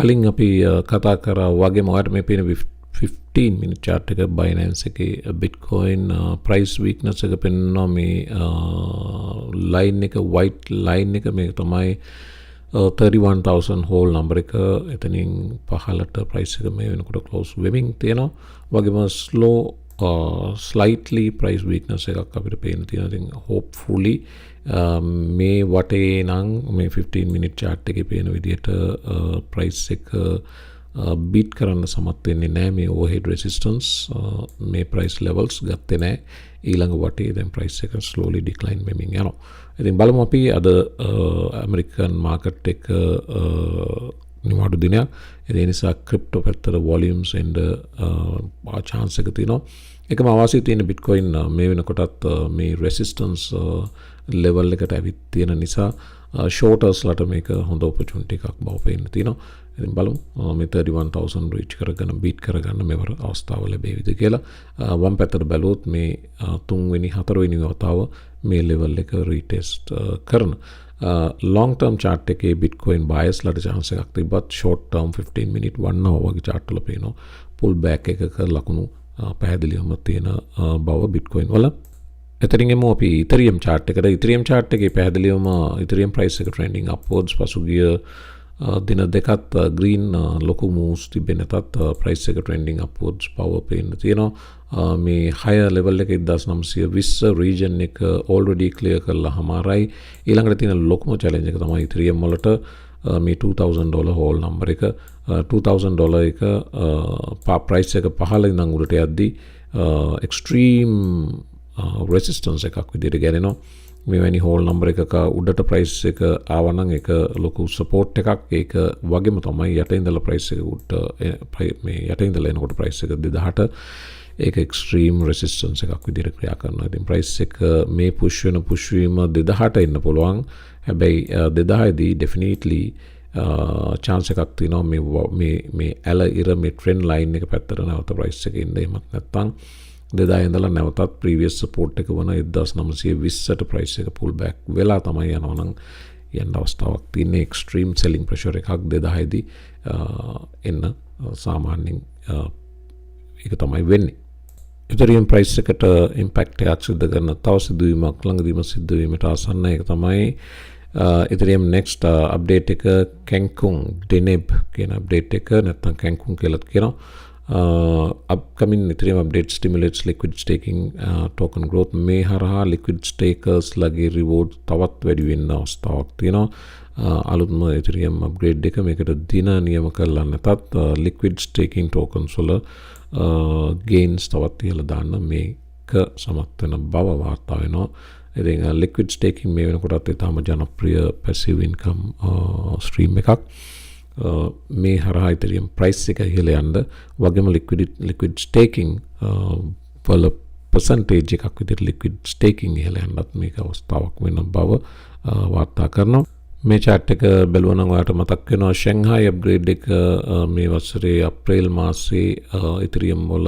කලින් අපි කතා කරා වගේම ඔයාලට මේ පේන 15 minute chart එක Binance එකේ Bitcoin price weakness එක පෙන්වනවා මේ line එක white line එක මේක තමයි 31,000 whole number එක එතනින් පහළට price එක මේ වෙනකොට close වෙමින් තියෙනවා වගේම slow slightly price weakness එකක් අපිට පේන්න තියෙනවා. ඉතින් hopefully මේ වටේ නම් මේ 15 minute chart එකේ පේන විදිහට price එක beat කරන්න සමත් වෙන්නේ නැහැ මේ overhead resistance මේ price levels ගත්තේ නැහැ. ඊළඟ වටේ දැන් price එක slowly decline වෙමින් යනවා. ඉතින් බලමු අපි අද American market එක නිවාඩු දිනයක්. ඒ නිසා crypto පැත්තට volumes and chance එක තියෙනවා. එකම අවාසිය තියෙන Bitcoin මේ වෙනකොටත් මේ resistance level එකට ඇවිත් තියෙන නිසා shorters ලට මේක හොඳ opportunity එකක් බව පේන්න තියෙනවා. ඉතින් බලමු මේ 31,000 reach කරගෙන beat කරගන්න මෙවර අවස්ථාව ලැබෙයිද කියලා. වම් පැත්තට බැලුවොත් මේ 3 වෙනි 4 වෙනි වතාව මේ level එක retest කරන long term chart එකේ Bitcoin buyers ලට chance එකක් තිබ්බත් short term 15 minute 1 hour වගේ chart වල පේනවා pull back එකක ලකුණු පැහැදිලිවම තියෙන බව Bitcoin වල. එතනින් එමු අපි Ethereum chart එකට. Ethereum chart එකේ පැහැදිලිවම Ethereum price එක trending upwards පසුගිය දින දෙකත් green ලොකු moves තිබෙන නැතත් price එක trending upwards power පේන්න තියෙනවා. මේ higher level එක 1920 region එක already clear කරලා හමාරයි. ඊළඟට තියෙන ලොකුම challenge එක තමයි Ethereum වලට මේ $2,000 whole number එක $2,000 එක price එක පහළ ඉඳන් උඩට යද්දී extreme resistance එකක් විදිහට ගැනෙනවා. මෙවැනි whole number එකක උඩට price එක ආවනම් ඒක ලොකු support එකක්. ඒක වගේම තමයි යට ඉඳලා price එක උඩ මේ යට ඉඳලා එනකොට price එක 2000ට ඒක extreme resistance එකක් විදිහට ක්‍රියා කරනවා. ඉතින් price එක මේ push වීම 2000ට එන්න පුළුවන්. හැබැයි 2000 දී definitely chance එකක් තියෙනවා මේ ඇල ඉර මේ trend line එක පැත්තට නැවත price එක ඉන්න. එහෙමත් නැත්නම් 2000 ඉඳලා නැවතත් previous support එක වන 1920ට price එක pull back වෙලා තමයි යනවා නම් යන්න අවස්ථාවක් තියෙන. extreme selling pressure එකක් 2000 දී එන්න සාමාන්‍යයෙන් ඒක තමයි වෙන්නේ. Ethereum price එකට impact එකක් සිද්ධ කරන තව සිදුවීමක් ළඟදීම සිද්ධ වීමට ආසන්න. ඒක තමයි Ethereum next update එක Cancun Deneb කියන update එක නැත්නම් Cancun කියලාත් කියනවා. Upcoming Ethereum update stimulates liquid staking token growth. මේ හරහා liquid stakers ලගේ reward තවත් වැඩි වෙන්න අවස්ථාවක් තියෙනවා. අලුත්ම Ethereum upgrade එක මේකට දින නියම කරලා නැතත් liquid staking tokens වල gains තවත් ඉහළ දාන්න මේක සමත් වෙන බව වාර්තා වෙනවා. ඉතින් liquid staking මේ වෙනකොටත් ඉතාම ජනප්‍රිය passive income stream එකක්. මේ හරහා Ethereum price එක ඉහළ යන්න වගේම liquid staking වල percentage එකක් විදිහට liquid staking ඉහළ යන්නත් මේක අවස්ථාවක් වෙන බව වාර්තා කරනවා. මේ chart එක බැලුවා නම් ඔයාලට මතක් වෙනවා Shanghai upgrade එක මේ වසරේ අප්‍රේල් මාසයේ Ethereum වල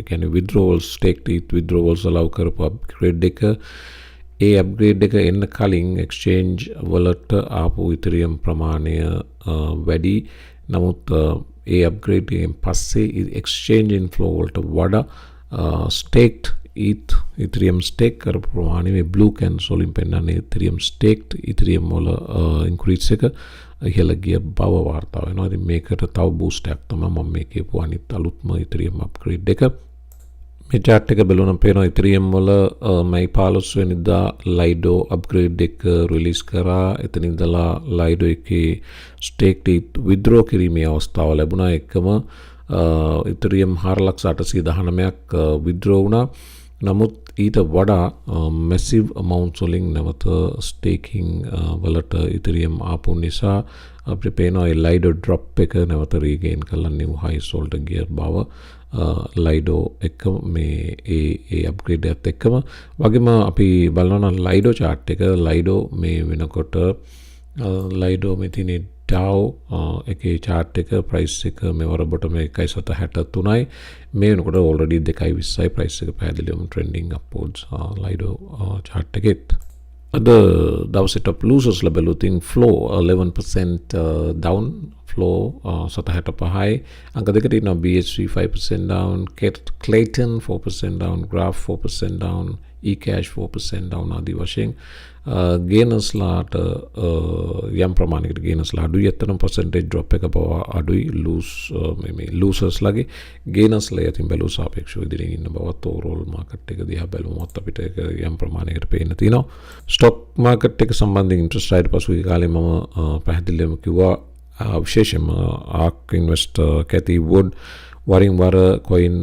කියන්නේ withdrawals stake withdrawals allow කරපු upgrade එක. ඒ upgrade එක එන්න කලින් exchange වලට ආපු Ethereum ප්‍රමාණය වැඩි. නමුත් ඒ upgrade එකෙන් පස්සේ exchange inflow වලට වඩා staked Ethereum stake කරපු ප්‍රමාණය මේ blue candles වලින් පෙන්නන්නේ Ethereum staked Ethereum වල increase එක ඉහළ ගිය බව වාර්තා වෙනවා. ඉතින් මේකට තව boost එකක් තමයි මම මේ කියපු අනිත් අලුත්ම Ethereum upgrade එක. මේ chart එක බලනනම් පේනවා Ethereum වල මයි 15 වෙනිදා Lido upgrade එක release කරා. එතන ඉඳලා Lido එකේ staked withdraw කිරීමේ අවස්ථාව ලැබුණා. එකම Ethereum 4,819ක් withdraw වුණා. නමුත් ඊට වඩා massive amounts වලින් නැවත staking වලට Ethereum ආපු නිසා අපිට පේනවා ඒ Lido drop එක නැවත regain කරලා new highs වලට ගිය බව Lido එක මේ ඒ upgrade එකත් එක්කම වගේම අපි බලනවා නම් Lido chart එක Lido මේ වෙනකොට Lido මේ තියෙන DAO එකේ chart එක price එක මෙවර bottom 1.63යි මේ වෙනකොට already 2.20යි price එක පැහැදිලිවම trending upwards Lido chart එකෙත්. අද දවසේ top losers ලැබලු තින් flow 11% down flow 65යි අංක දෙකට ඉන්නවා BHV 5% down Clayton 4% down Graph 4% down eCash 4% down ආදී වශයෙන් gainers-ලාට යම් ප්‍රමාණයකට gainers-ලා අඩුයි ඇත්තටම percentage drop එක බව අඩුයි losers-ලාගේ gainers-ලා යතින් බැලුව සාපේක්ෂව ඉදිරියෙන් ඉන්න බවත් overall market එක දිහා බැලුවොත් අපිට ඒක යම් ප්‍රමාණයකට පේන්න තියෙනවා stock market එක සම්බන්ධයෙන් interest rate පසුගිය කාලේ මම පැහැදිලිවම කිව්වා විශේෂයෙන්ම ARK investor Cathy Wood වරින් වර coin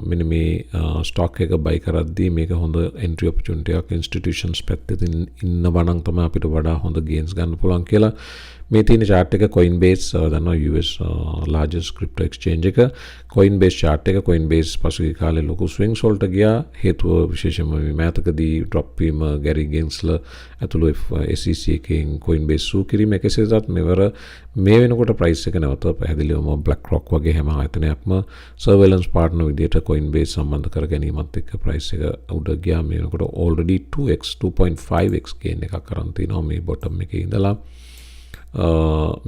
මෙන්න මේ stock එක buy කරද්දී මේක හොඳ entry opportunity එකක් institutions පැත්තෙන් ඉන්නවා නම් තමයි අපිට වඩා හොඳ gains ගන්න පුළුවන් කියලා මේ තියෙන chart එක Coinbase දන්නවා US largest crypto exchange එක Coinbase chart එක Coinbase පසුගිය කාලේ ලොකු swings වලට ගියා හේතුව විශේෂයෙන්ම මේ මෑතකදී drop වීම Gary Gensler ඇතුළු SEC එකෙන් Coinbase සූ කිරීම එකසේසත් මෙවර මේ වෙනකොට price එක නැවත පැහැදිලිවම BlackRock වගේ හැම ආයතනයක්ම surveillance partner විදිහට Coinbase සම්බන්ධ කර ගැනීමත් එක්ක price එක උඩ ගියා මේ වෙනකොට already 2x 2.5x gain එකක් කරන් තිනවා මේ bottom එකේ ඉඳලා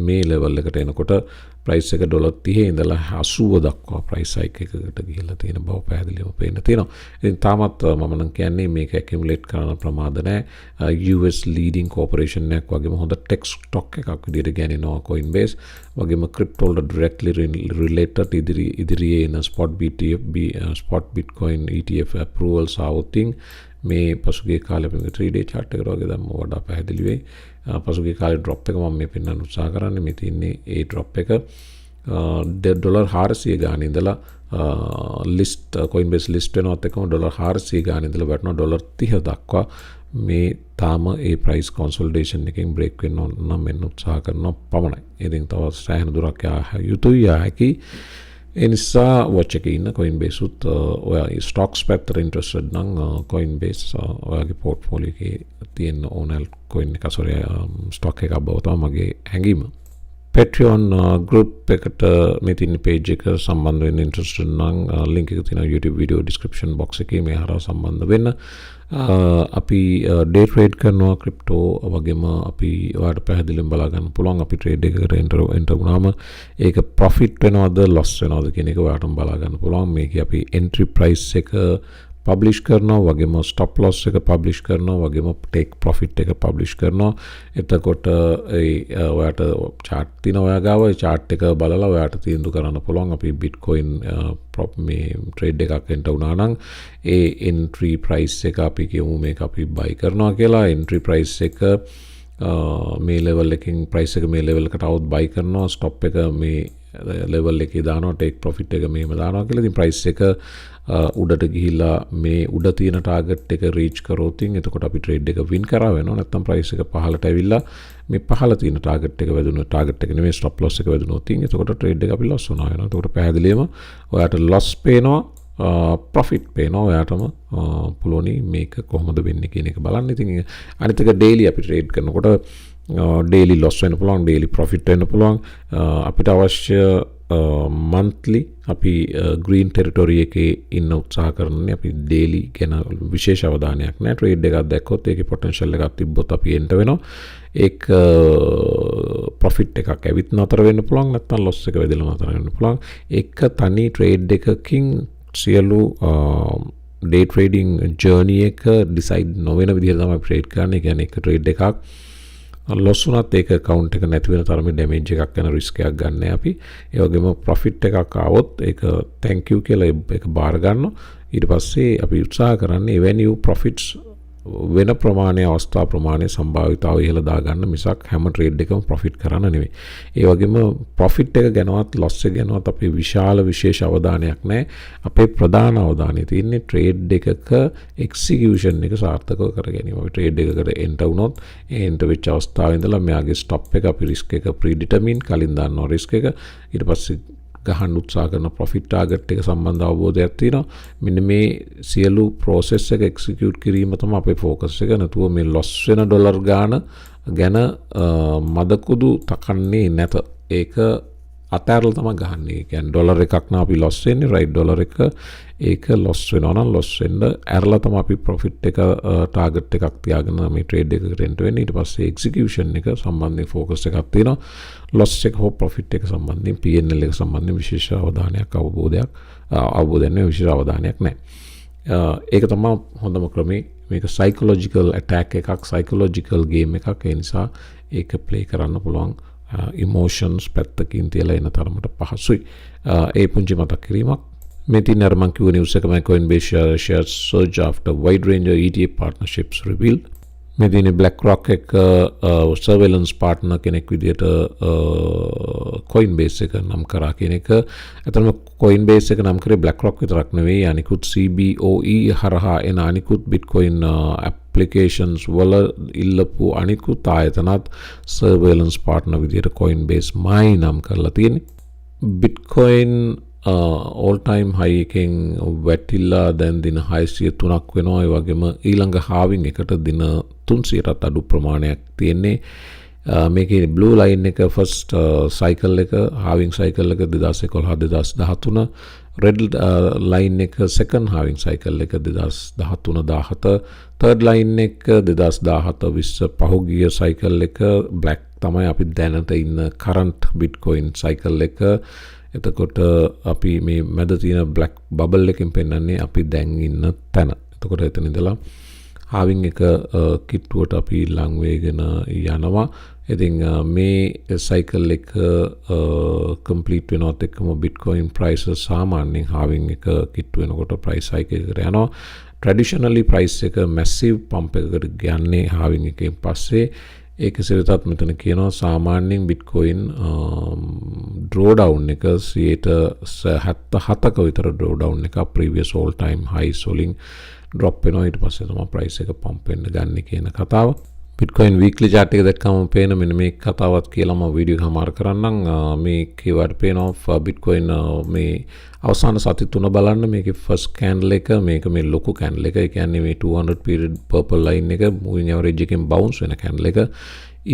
මේ level එකට එනකොට price එක $30 ඉඳලා 80 දක්වා price hike එකකට ගිහිල්ලා තියෙන බව පැහැදිලිවම පේන්න තියෙනවා. ඉතින් තාමත් මම නම් කියන්නේ මේක accumulate කරන ප්‍රමාද නැහැ. US leading corporation එකක් වගේම හොඳ tech stock එකක් විදිහට ගණනනවා Coinbase. වගේම crypto වලට directly related ඉදිරියේ එන spot Bitcoin ETF approvals આવුතින් මේ පසුගිය කාලේ අපි 3-day chart එකට වගේ දැම්ම වඩා පැහැදිලි වෙයි. පසුගිය කාලේ drop එක මම මේ පෙන්වන්න උත්සාහ කරන්නේ මේ තින්නේ ඒ drop එක $400 ගාන ඉඳලා list Coinbase list වෙනවත් එකම $400 ගාන ඉඳලා වටනවා $30 දක්වා මේ තාම ඒ price consolidation එකෙන් break වෙන්න ඕන නම් මෙන්න උත්සාහ කරනවා පමණයි. ඉතින් තව සෑහෙන දුරක් යුතුයි යකි ඒ නිසා watch එකේ ඉන්න Coinbase උත් ඔයා stocks පැත්තට interested නම් Coinbase ඔයාගේ portfolio එකේ තියෙන ඕන coin එක stock එකක් බව තමයි මගේ හැඟීම. Patreon group එකට මේ තියෙන page එක සම්බන්ධ වෙන්න interested නම් link එක තියෙනවා YouTube video description box එකේ මේ හරහා සම්බන්ධ වෙන්න. අපි day trade කරනවා crypto වගේම අපි ඔයාලට පැහැදිලිවම බලා ගන්න පුළුවන් අපි trade එකකට enter වුණාම ඒක profit වෙනවද loss වෙනවද කියන එක ඔයාලටම බලා ගන්න පුළුවන්. මේකේ අපි entry price එක publish කරනවා වගේම stop loss එක publish කරනවා වගේම take profit එක publish කරනවා. එතකොට ඒ ඔයාලට chart තියෙනවා ඔයා ගාව ඒ chart එක බලලා ඔයාලට තීන්දුව කරන්න පුළුවන් අපි Bitcoin මේ trade එකක් enter වුණා නම් ඒ entry price එක අපි කියමු මේක අපි buy කරනවා කියලා entry price එක මේ level එකකින් price එක මේ level එකට આવුත් buy කරනවා stop එක මේ level එකේ දානවා take profit එක මෙහෙම දානවා කියලා. ඉතින් price එක උඩට ගිහිල්ලා මේ උඩ තියෙන target එක reach කරොත් එතකොට අපි trade එක win කරා වෙනවා. නැත්නම් price එක පහළට ඇවිල්ලා මේ පහළ තියෙන target එක වැදුණා target එක නෙමෙයි stop loss එක වැදුනොත් එතකොට trade එක අපි loss වුණා වෙනවා. එතකොට පැහැදිලිවම ඔයාට loss පේනවා profit පේනවා ඔයාටම පුළුවනි මේක කොහොමද වෙන්නේ කියන එක බලන්න. ඉතින් අනිත් එක daily අපි trade කරනකොට daily loss වෙන්න පුළුවන් daily profit වෙන්න පුළුවන්. අපිට අවශ්‍ය monthly අපි green territory එකේ ඉන්න උත්සාහ කරන්නේ අපි daily ගැන විශේෂ අවධානයක් නැහැ. trade එකක් දැක්කොත් ඒකේ potential එකක් තිබ්බොත් අපි enter වෙනවා. ඒක profit එකක් ඇවිත් නතර වෙන්න පුළුවන් නැත්නම් loss එක වැදලා නතර වෙන්න පුළුවන්. ඒක තනි trade එකකින් සියලු day trading journey එක decide නොවන විදිහට තමයි trade කරන්නේ. ඒ කියන්නේ එක trade එකක් loss වුණත් ඒක account එක නැති වෙන තරමේ damage එකක් යන risk එකක් ගන්න අපි. ඒ වගේම profit එකක් ආවොත් ඒක thank you කියලා ඒක බාර ගන්නවා. ඊට පස්සේ අපි උත්සාහ කරන්නේ එවැනි profits වෙන ප්‍රමාණය අවස්ථා ප්‍රමාණය සම්භාවිතාව ඉහළ දාගන්න මිසක් හැම trade එකම profit කරන්න නෙවෙයි. ඒ වගේම profit එක ගැනවත් loss එක ගැනවත් අපේ විශාල විශේෂ අවධානයක් නැහැ. අපේ ප්‍රධාන අවධානය තියෙන්නේ trade එකක execution එක සාර්ථකව කර ගැනීම. අපි trade එකකට enter වුණොත් ඒ enter වෙච්ච අවස්ථාවේ ඉඳලා මෙයාගේ stop එක අපි risk එක predetermine කලින් දානවා risk එක. ඊට පස්සේ ගහන්න උත්සාහ කරන profit target එක සම්බන්ධ අවබෝධයක් තියෙනවා. මෙන්න මේ සියලු process එක execute කිරීම තමයි අපේ focus එක. නැතුව මේ loss වෙන dollar ගාන ගැන මදකුදු තකන්නේ නැත. ඒක අතෑරලා තමයි ගහන්නේ. ඒ කියන්නේ ඩොලර් එකක් නම් අපි loss වෙන්නේ right ඩොලර් එක ඒක loss වෙනවා නම් loss වෙන්න ඇරලා තමයි අපි profit එක target එකක් තියාගෙන මේ trade එකකට enter වෙන්නේ. ඊට පස්සේ execution එක සම්බන්ධයෙන් focus එකක් තියෙනවා. loss එක හෝ profit එක සම්බන්ධයෙන් P&L එක සම්බන්ධයෙන් විශේෂ අවධානයක් අවබෝධයක් විශේෂ අවධානයක් නැහැ. ඒක තමයි හොඳම ක්‍රමේ. මේක psychological attack එකක් psychological game එකක්. ඒ නිසා ඒක play කරන්න පුළුවන් emotions පැත්තකින් තියලා එන තරමට පහසුයි. ඒ පුංචි මතක් කිරීමක්. මේ තියෙන අර මං කිව්ව news එක මම Coinbase shares surge after wide range of ETF partnerships revealed. මේ තියෙන BlackRock එක surveillance partner කෙනෙක් විදියට Coinbase එක නම් කරා කියන එක. අතරම Coinbase එක නම් කරේ BlackRock විතරක් නෙවෙයි අනිකුත් CBOE හරහා එන අනිකුත් Bitcoin applications වල ඉල්ලපු අනිකුත් ආයතනත් surveillance partner විදියට Coinbase මයි නම් කරලා තියෙන්නේ. Bitcoin all time high එකෙන් වැටිලා දැන් දින 603ක් වෙනවා. ඒ වගේම ඊළඟ halving එකට දින 300ට අඩු ප්‍රමාණයක් තියෙන්නේ. මේකේ blue line එක first cycle එක halving cycle එක 2011 2013, red line එක second halving cycle එක 2013-17, third line එක 2017-20 පහුගිය cycle එක black තමයි අපි දැනට ඉන්න current Bitcoin cycle එක. එතකොට අපි මේ මැද තියෙන black bubble එකෙන් පෙන්නන්නේ අපි දැන් ඉන්න තැන. එතකොට එතන ඉඳලා halving එක කිට්ටුවට අපි ලං වෙගෙන යනවා. ඉතින් මේ cycle එක complete වෙනවත් එක්කම Bitcoin prices සාමාන්‍යයෙන් halving එක කිට්ටු වෙනකොට price hike එකකට යනවා. Traditionally price එක massive pump එකකට යන්නේ halving එකෙන් පස්සේ. ඒක සිරතත් මෙතන කියනවා සාමාන්‍යයෙන් Bitcoin drawdown එක 77ක විතර drawdown එක previous all time highs වලින් drop වෙනවා. ඊට පස්සේ තමයි price එක pump වෙන්න ගන්න කියන කතාව. Bitcoin weekly chart එක දැක්කම පේන මෙන්න මේ කතාවත් කියලා මම වීඩියෝ එක හමාර කරන්නම්. මේකේ වට පේනවා Bitcoin මේ අවසාන සති 3 බලන්න මේකේ first candle එක මේක මේ ලොකු candle එක. ඒ කියන්නේ මේ 200 period purple line එක moving average එකෙන් bounce වෙන candle එක.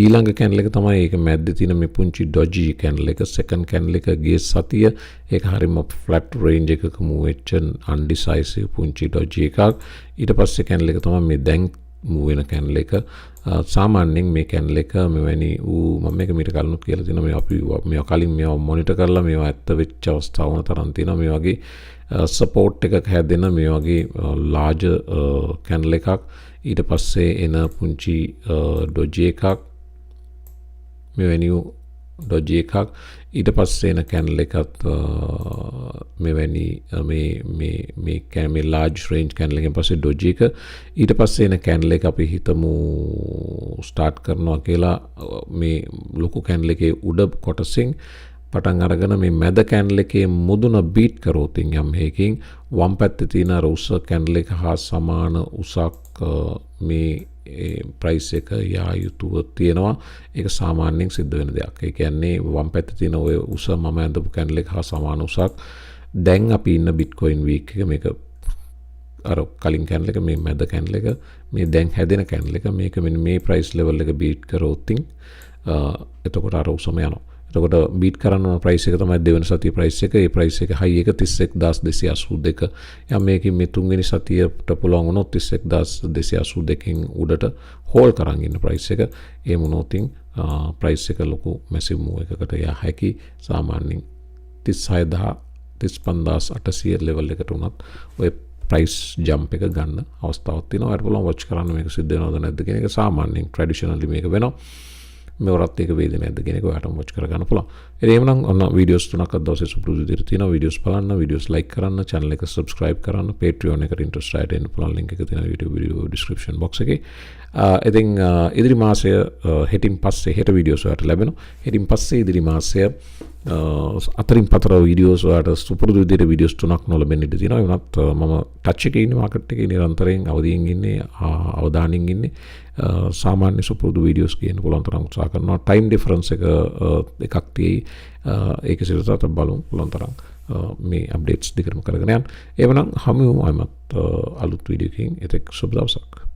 ඊළඟ candle එක තමයි ඒක මැද්දේ තියෙන මේ පුංචි dodgy candle එක. second candle එක ගිය සතිය ඒක හරියම flat range එකක move වෙච්ච undecisive පුංචි dodgy එකක්. ඊට පස්සේ candle එක තමයි මේ දැන් move වෙන candle එක. සාමාන්‍යයෙන් මේ candle එක මෙවැනි මම මේක මීට කලිනුත් කියලා තියෙනවා. මේ අපි මේවා කලින් මේවා මොනිටර් කරලා මේවා ඇත්ත වෙච්ච අවස්ථා වුණ තරම් තියෙනවා. මේ වගේ support එකක හැදෙන මේ වගේ large candle එකක්. ඊට පස්සේ එන පුංචි dodgy එකක් මෙවැනි dodgy එකක්. ඊට පස්සේ එන candle එකත් මෙවැනි මේ large range candle එකෙන් පස්සේ dodgy එක. ඊට පස්සේ එන candle එක අපි හිතමු start කරනවා කියලා මේ ලොකු candle එකේ උඩ කොටසින් පටන් අරගෙන මේ මැද candle එකේ මුදුන beat කරොත් යම් හේකින් වම් පැත්තේ තියෙන අර උස candle එක හා සමාන උසක් මේ price එක යා යුතුව තියෙනවා. ඒක සාමාන්‍යයෙන් සිද්ධ වෙන දෙයක්. ඒ කියන්නේ වම් පැත්තේ තියෙන ඔය උස මම ඇඳපු candle එක හා සමාන උසක් දැන් අපි ඉන්න Bitcoin week එක මේක අර කලින් candle එක මේ මැද candle එක මේ දැන් හැදෙන candle එක මේක මෙන්න මේ price level එක beat කරොත් එතකොට අර උසම යනවා. එතකොට beat කරන්න ඕන price එක තමයි දෙවෙනි සතියේ price එක. ඒ price එක high එක 31282. යම් මේකේ මේ තුන්වෙනි සතියට පුළුවන් වුණොත් 31282කින් උඩට hold කරන් ඉන්න price එක. ඒ මොනෝතින් price එක ලොකු massive move එකකට යා හැකි. සාමාන්‍යයෙන් 35800 level එකට උනත් ඔය price jump එක ගන්න අවස්ථාවක් තියෙනවා. ඒකට පුළුවන් watch කරන්න මේක සිද්ධ වෙනවද නැද්ද කියන එක. සාමාන්‍යයෙන් traditionally මේක වෙනවා. මෙවරත් එක වේදේ නැද්ද කියන එක ඔයාලටම watch කරගන්න පුළුවන්. ඉතින් එහෙමනම් ඔන්න වීඩියෝස් තුනක් අද දවසේ සුපුරුදු විදිහට තියෙනවා. වීඩියෝස් බලන්න, වීඩියෝස් like කරන්න, channel එක subscribe කරන්න, Patreon එකට interest ආයෙත් එන්න පුළුවන් link එක තියෙනවා YouTube video description box එකේ. ඉතින් ඉදිරි මාසය හෙටින් පස්සේ හෙට වීඩියෝස් ඔයාලට ලැබෙනවා. හෙටින් පස්සේ ඉදිරි මාසය අතරින් පතර වීඩියෝස් ඔයාලට සුපුරුදු විදිහට වීඩියෝස් තුනක් නොලැබෙන්න ඉඩ තියෙනවා. ඒ වුණත් මම ටච් එකේ ඉන්නේ මාකට් එකේ නිරන්තරයෙන් අවදියෙන් ඉන්නේ අවධානයෙන් ඉන්නේ. සාමාන්‍ය සුපුරුදු වීඩියෝස් කියන්න පුළුවන් තරම් උත්සාහ කරනවා. ටයිම් ඩිෆරන්ස් එකක් තියෙයි. ඒක සිරතට බලමු පුළුවන් තරම් මේ අප්ඩේට්ස් දිගටම කරගෙන යන්න. එවනම් හමු අයමත් අලුත් වීඩියෝකින් එතෙක් සුබ දවසක්.